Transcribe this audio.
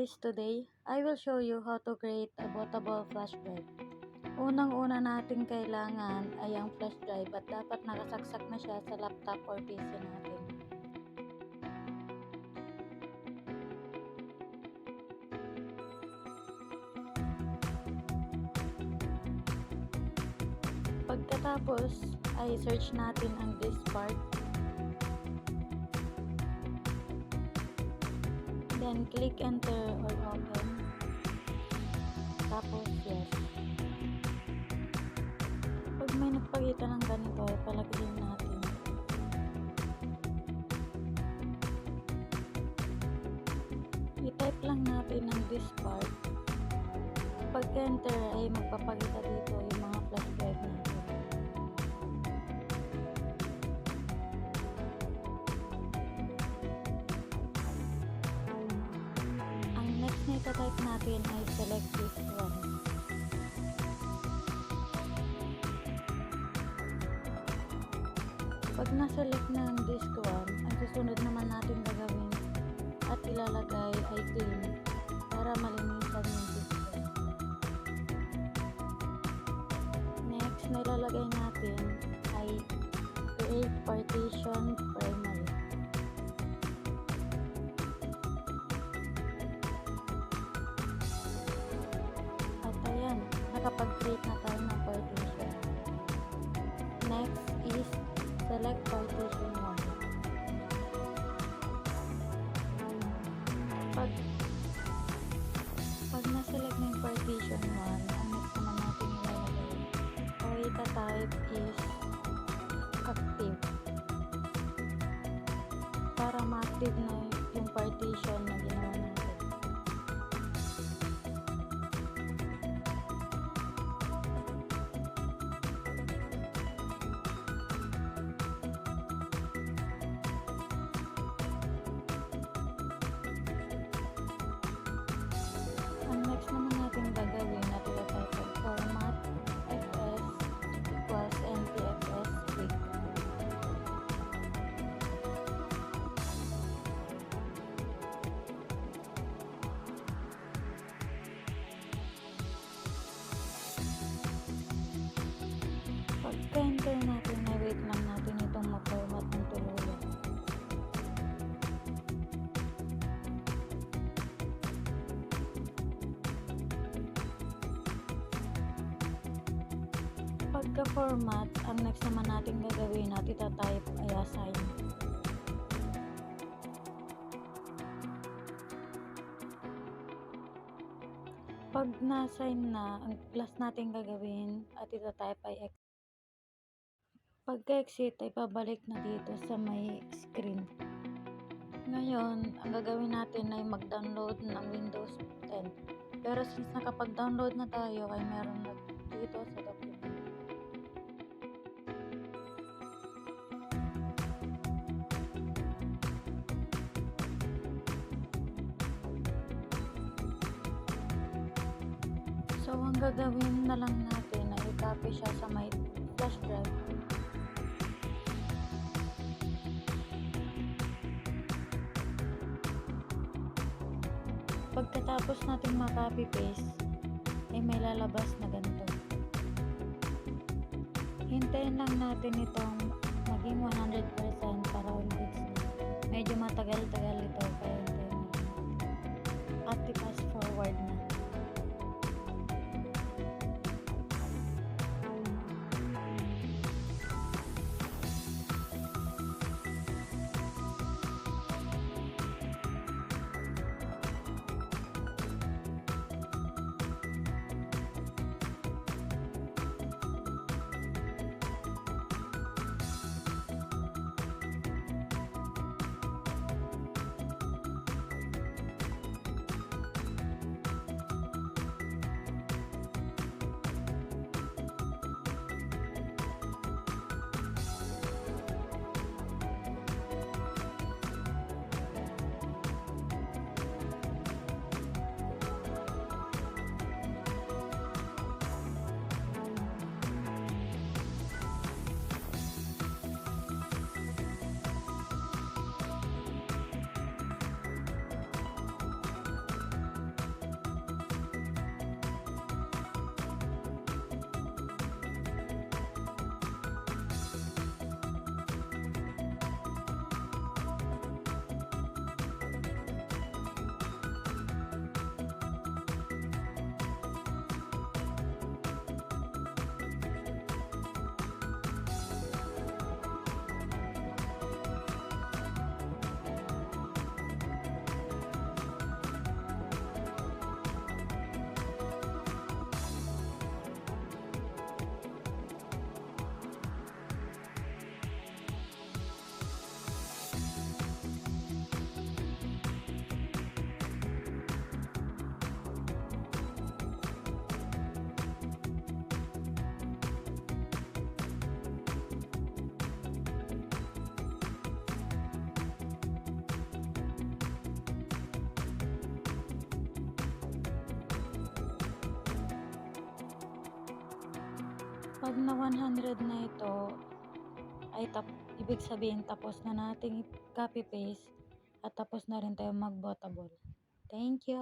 guys, today I will show you how to create a bootable flash drive. Unang-una natin kailangan ay ang flash drive at dapat nakasaksak na siya sa laptop or PC natin. Pagkatapos ay search natin ang disk part. Then, click enter or open. Tapos, yes. Pag may nagpakita ng ganito, palagyan natin. I-type lang natin ang this part. Pag enter ay magpapakita dito yung mga flash drive natin. Next na itatype natin ay select this one. Pag na-select na ang disk 1, ang susunod naman natin gagawin at ilalagay ay clean para malinisan yung disk 1. Next na ilalagay natin ay create partition primary. Nakapag-create na tayo ng partition. Next is select partition 1. Pag na-select na yung partition 1, ang next naman natin ilalagay o ita-type is active para ma-active na yung partition na ginawa natin. Next naman natin gagawin na ito format fs equals npfs big. Pagka-enter natin, wait lang natin itong ma-format ng tuluyan. Pagka-format, ang next naman natin gagawin at ita-type ay assign. Pag na-assign na, ang last natin gagawin at ita-type ay exit. Pagka-exit ay pabalik na dito sa may screen. Ngayon, ang gagawin natin ay mag-download ng Windows 10. Pero since nakapag-download na tayo ay meron na dito sa document. So, ang gagawin na lang natin ay i-copy siya sa may flash drive. Pagkatapos natin ma-copy paste, ay may lalabas na ganito. Hintayin lang natin itong maging 100% para all goods na. Medyo matagal-tagal ito, kaya hintayin lang. At i-pass forward na. 'Pag na 100 na ito ay ibig sabihin tapos na nating i-copy paste at tapos na rin tayong mag-bootable. Thank you.